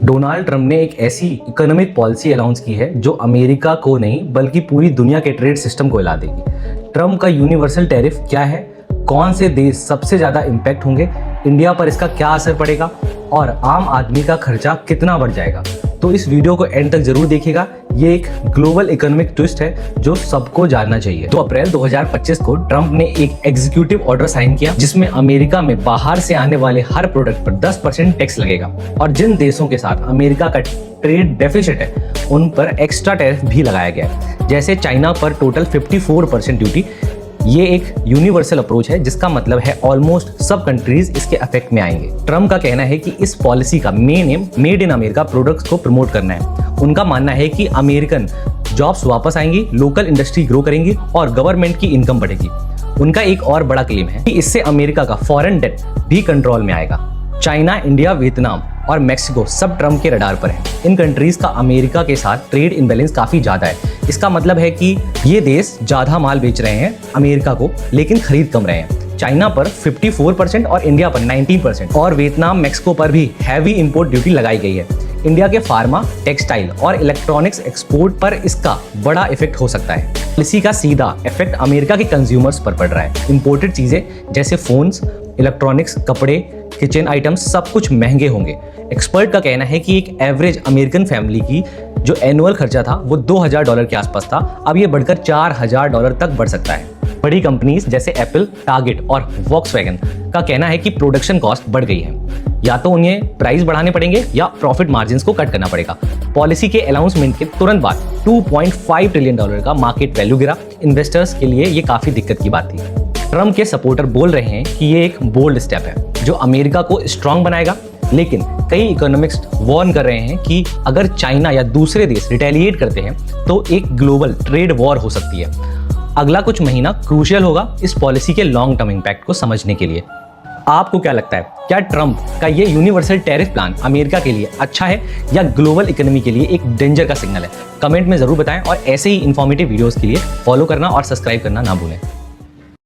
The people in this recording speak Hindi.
डोनाल्ड ट्रंप ने एक ऐसी इकोनॉमिक पॉलिसी अनाउंस की है जो अमेरिका को नहीं बल्कि पूरी दुनिया के ट्रेड सिस्टम को हिला देगी। ट्रंप का यूनिवर्सल टैरिफ क्या है, कौन से देश सबसे ज़्यादा इम्पैक्ट होंगे, इंडिया पर इसका क्या असर पड़ेगा और आम आदमी का खर्चा कितना बढ़ जाएगा, तो इस वीडियो को एंड तक जरूर देखिएगा। ये एक ग्लोबल इकोनॉमिक ट्विस्ट है जो सबको जानना चाहिए। तो अप्रैल 2025 को ट्रंप ने एक एग्जीक्यूटिव ऑर्डर साइन किया जिसमें अमेरिका में बाहर से आने वाले हर प्रोडक्ट पर 10% टैक्स लगेगा और जिन देशों के साथ अमेरिका का ट्रेड डेफिसिट है उन पर एक्स्ट्रा टैरिफ भी लगाया गया है। जैसे चाइना पर टोटल 54% ड्यूटी। ये एक यूनिवर्सल अप्रोच है जिसका मतलब है ऑलमोस्ट सब कंट्रीज इसके अफेक्ट में आएंगे। ट्रंप का कहना है कि इस पॉलिसी का main M made in America products को प्रमोट करना है। उनका मानना है कि अमेरिकन जॉब्स वापस आएंगी, लोकल इंडस्ट्री ग्रो करेंगी और गवर्नमेंट की इनकम बढ़ेगी। उनका एक और बड़ा क्लेम है कि इससे अमेरिका का फॉरेन डेट भी कंट्रोल में आएगा। चाइना, इंडिया, वियतनाम और मेक्सिको सब ट्रंप के रडार पर हैं। इन कंट्रीज का अमेरिका के साथ ट्रेड इम्बैलेंस काफी ज्यादा है। इसका मतलब है कि ये देश ज्यादा माल बेच रहे हैं अमेरिका को लेकिन खरीद कम रहे हैं। चाइना पर 54% और इंडिया पर 19% और वियतनाम, मेक्सिको पर भी हैवी इंपोर्ट ड्यूटी लगाई गई है। इंडिया के फार्मा, टेक्सटाइल और इलेक्ट्रॉनिक्स एक्सपोर्ट पर इसका बड़ा इफेक्ट हो सकता है। पॉलिसी का सीधा इफेक्ट अमेरिका के कंज्यूमर्स पर पड़ रहा है। इंपोर्टेड चीजें जैसे फोन्स, इलेक्ट्रॉनिक्स, कपड़े, किचन आइटम्स सब कुछ महंगे होंगे। एक्सपर्ट का कहना है कि एक एवरेज अमेरिकन फैमिली की जो एनुअल खर्चा था वो $2000 के आसपास था, अब ये बढ़कर $4000 तक बढ़ सकता है। बड़ी कंपनीज जैसे एप्पल, टारगेट और वॉक्सवैगन का कहना है कि प्रोडक्शन कॉस्ट बढ़ गई है, या तो उन्हें प्राइस बढ़ाने पड़ेंगे या प्रॉफिट मार्जिन्स को कट करना पड़ेगा। पॉलिसी के अनाउंसमेंट के तुरंत बाद $2.5 ट्रिलियन का मार्केट वैल्यू गिरा। इन्वेस्टर्स के लिए ये काफी दिक्कत की बात थी। ट्रंप के सपोर्टर बोल रहे हैं कि ये एक बोल्ड स्टेप है जो अमेरिका को स्ट्रांग बनाएगा, लेकिन कई इकोनॉमिस्ट वार्न कर रहे हैं कि अगर चाइना या दूसरे देश रिटेलिएट करते हैं तो एक ग्लोबल ट्रेड वॉर हो सकती है। अगला कुछ महीना क्रूशियल होगा इस पॉलिसी के लॉन्ग टर्म इम्पैक्ट को समझने के लिए। आपको क्या लगता है, क्या ट्रंप का ये यूनिवर्सल टैरिफ प्लान अमेरिका के लिए अच्छा है या ग्लोबल इकोनॉमी के लिए एक डेंजर का सिग्नल है? कमेंट में जरूर बताएं और ऐसे ही इंफॉर्मेटिव वीडियोस के लिए फॉलो करना और सब्सक्राइब करना ना भूलें।